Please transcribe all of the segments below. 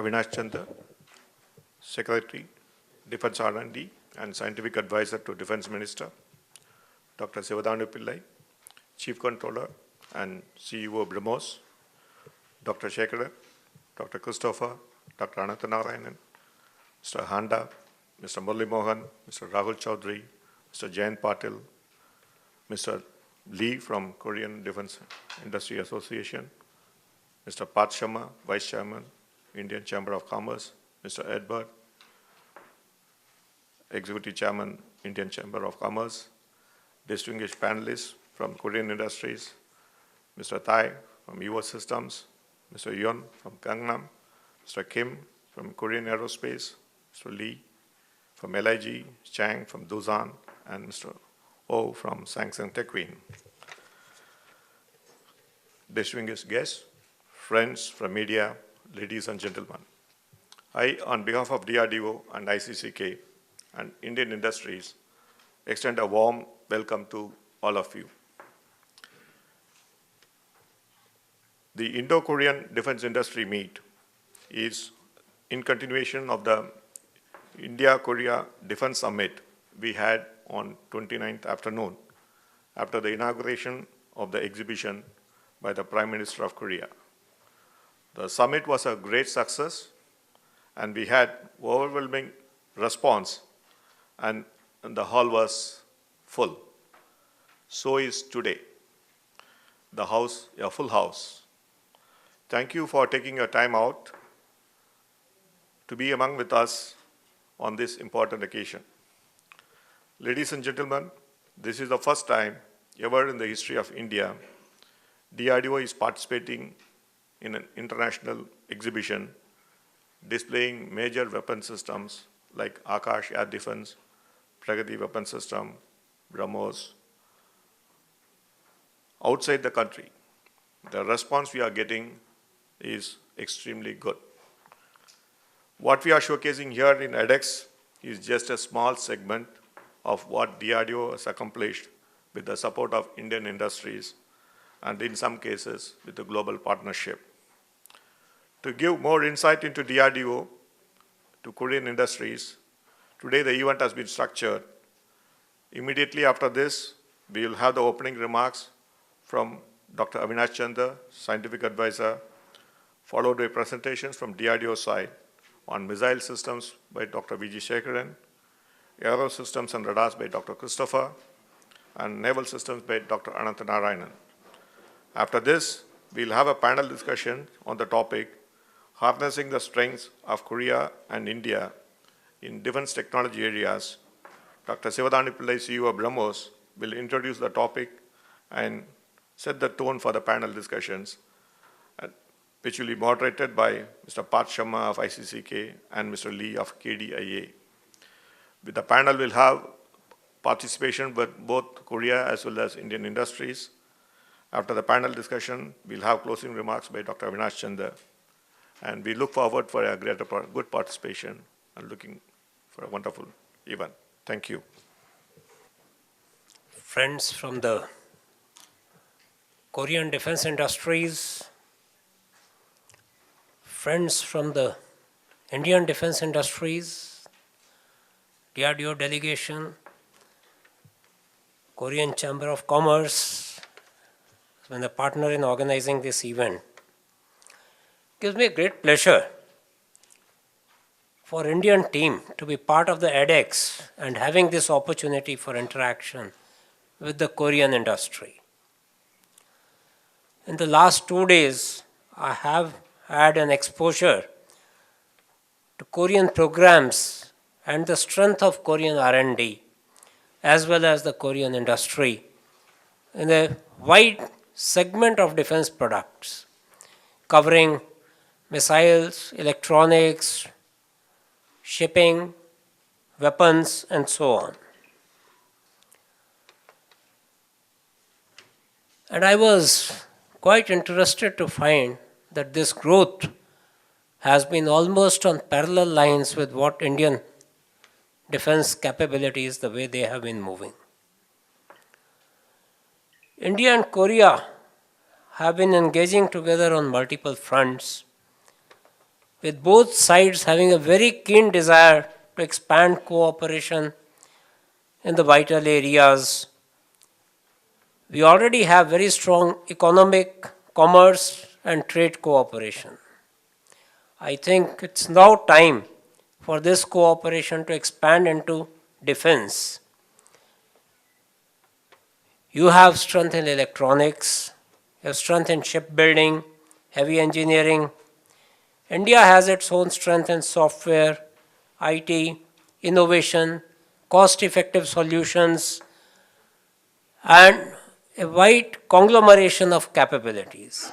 Avinash Chandra, Secretary, Defense R&D and Scientific Advisor to Defense Minister, Dr. Sivadanu Pillai, Chief Controller and CEO BrahMos, Dr. Shekhar, Dr. Christopher, Dr. Ananthanarayanan, Mr. Handa, Mr. Murli Mohan, Mr. Rahul Chaudhary, Mr. Jayant Patil, Mr. Lee from Korean Defense Industry Association, Mr. Pat Sharma, Vice Chairman, Indian Chamber of Commerce, Mr. Edward, Executive Chairman, Indian Chamber of Commerce, distinguished panelists from Korean industries, Mr. Tai from US Systems, Mr. Yun from Gangnam, Mr. Kim from Korean Aerospace, Mr. Lee from LIG, Chang from Doosan, and Mr. O from Samsung TechWin. Distinguished guests, friends from media, ladies and gentlemen. I, on behalf of DRDO and ICCK and Indian industries, extend a warm welcome to all of you. The Indo-Korean Defense Industry Meet is in continuation of the India-Korea Defense Summit we had on 29th afternoon after the inauguration of the exhibition by the Prime Minister of Korea. The summit was a great success and we had overwhelming response and the hall was full. So is today. The house, a full house. Thank you for taking your time out to be among with us on this important occasion. Ladies and gentlemen, this is the first time ever in the history of India, DRDO is participating in an international exhibition displaying major weapon systems like Akash Air Defense, Pragati Weapon System, BrahMos, outside the country. The response we are getting is extremely good. What we are showcasing here in edX is just a small segment of what DRDO has accomplished with the support of Indian industries and in some cases with a global partnership. To give more insight into DRDO to Korean industries, today the event has been structured. Immediately after this, we will have the opening remarks from Dr. Avinash Chandra, Scientific Advisor, followed by presentations from DRDO side on missile systems by Dr. V.G. Shekharan, aero systems and radars by Dr. Christopher, and naval systems by Dr. Ananthanarayanan. After this, we'll have a panel discussion on the topic, harnessing the strengths of Korea and India in defense technology areas. Dr. Sivadanu Pillai, CEO of BrahMos, will introduce the topic and set the tone for the panel discussions, which will be moderated by Mr. Pat Sharma of ICCK and Mr. Lee of KDIA. With the panel will have participation with both Korea as well as Indian industries. After the panel discussion, we'll have closing remarks by Dr. Avinash Chandra. And we look forward for a good participation and looking for a wonderful event. Thank you. Friends from the Korean defense industries, friends from the Indian defense industries, DRDO delegation, Korean Chamber of Commerce, has been a partner in organizing this event. It gives me a great pleasure for Indian team to be part of the edX and having this opportunity for interaction with the Korean industry. In the last 2 days, I have had an exposure to Korean programs and the strength of Korean R&D as well as the Korean industry in a wide segment of defense products covering missiles, electronics, shipping, weapons, and so on. And I was quite interested to find that this growth has been almost on parallel lines with what Indian defense capabilities, the way they have been moving. India and Korea have been engaging together on multiple fronts. with both sides having a very keen desire to expand cooperation in the vital areas. We already have very strong economic, commerce, and trade cooperation. I think it's now time for this cooperation to expand into defense. You have strength in electronics, you have strength in shipbuilding, heavy engineering. India has its own strength in software, IT, innovation, cost-effective solutions, and a wide conglomeration of capabilities.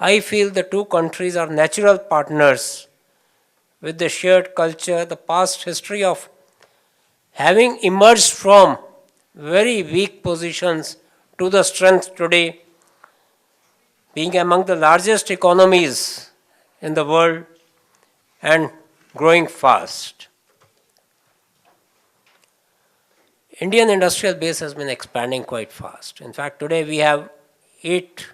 I feel the two countries are natural partners with the shared culture, the past history of having emerged from very weak positions to the strength today, being among the largest economies in the world and growing fast. Indian industrial base has been expanding quite fast. In fact, today we have 8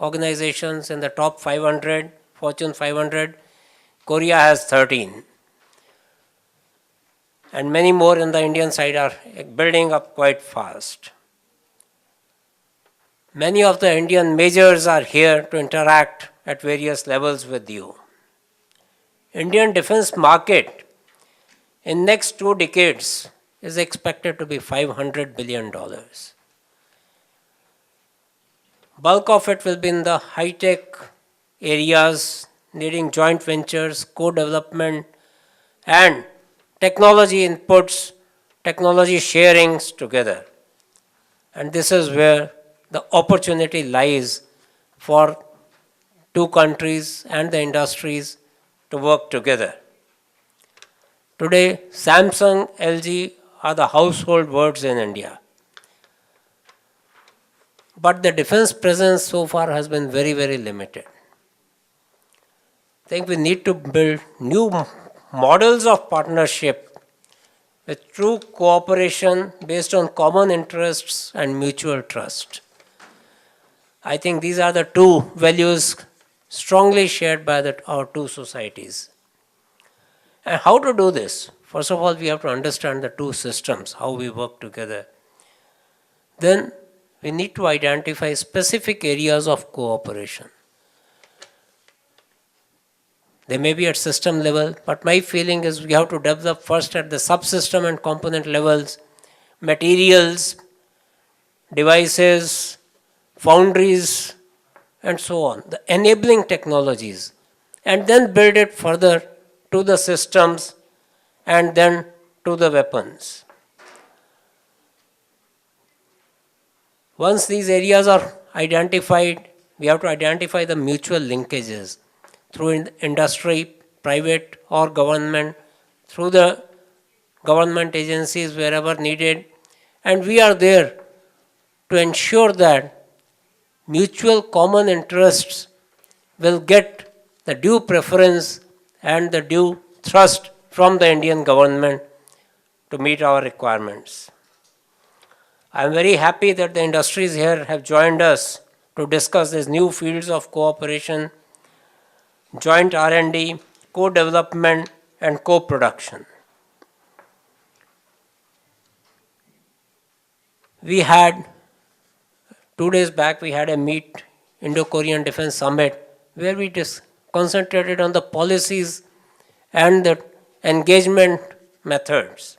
organizations in the top 500, Fortune 500. Korea has 13. And many more in the Indian side are building up quite fast. Many of the Indian majors are here to interact at various levels with you. Indian defense market in next 2 decades is expected to be $500 billion. Bulk of it will be in the high-tech areas needing joint ventures, co-development, and technology inputs, technology sharings together. And this is where the opportunity lies for two countries and the industries to work together. Today, Samsung, LG are the household words in India. But the defense presence so far has been very, very limited. I think we need to build new models of partnership with true cooperation based on common interests and mutual trust. I think these are the two values strongly shared by our two societies. And how to do this? First of all, we have to understand the two systems, how we work together. Then we need to identify specific areas of cooperation. They may be at system level, but my feeling is we have to develop first at the subsystem and component levels, materials, devices, foundries, and so on, the enabling technologies, and then build it further to the systems and then to the weapons. Once these areas are identified, we have to identify the mutual linkages through industry, private or government, through the government agencies wherever needed, and we are there to ensure that mutual common interests will get the due preference and the due thrust from the Indian government to meet our requirements. I am very happy that the industries here have joined us to discuss these new fields of cooperation, joint R&D, co-development and co-production. We had, 2 days back, we had a Indo-Korean Defense Summit where we concentrated on the policies and the engagement methods.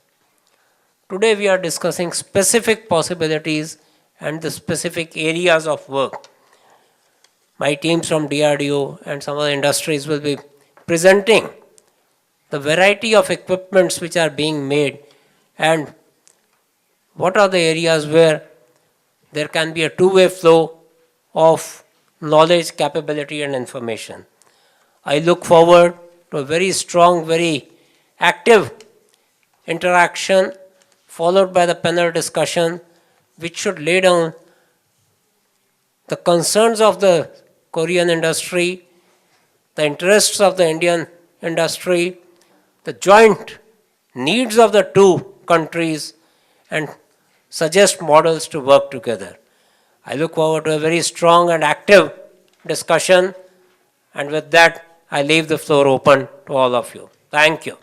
Today we are discussing specific possibilities and the specific areas of work. My teams from DRDO and some other industries will be presenting the variety of equipments which are being made and what are the areas where there can be a two-way flow of knowledge, capability and information. I look forward to a very strong, very active interaction followed by the panel discussion which should lay down the concerns of the Korean industry, the interests of the Indian industry, the joint needs of the two countries and suggest models to work together. I look forward to a very strong and active discussion, and with that I leave the floor open to all of you. Thank you.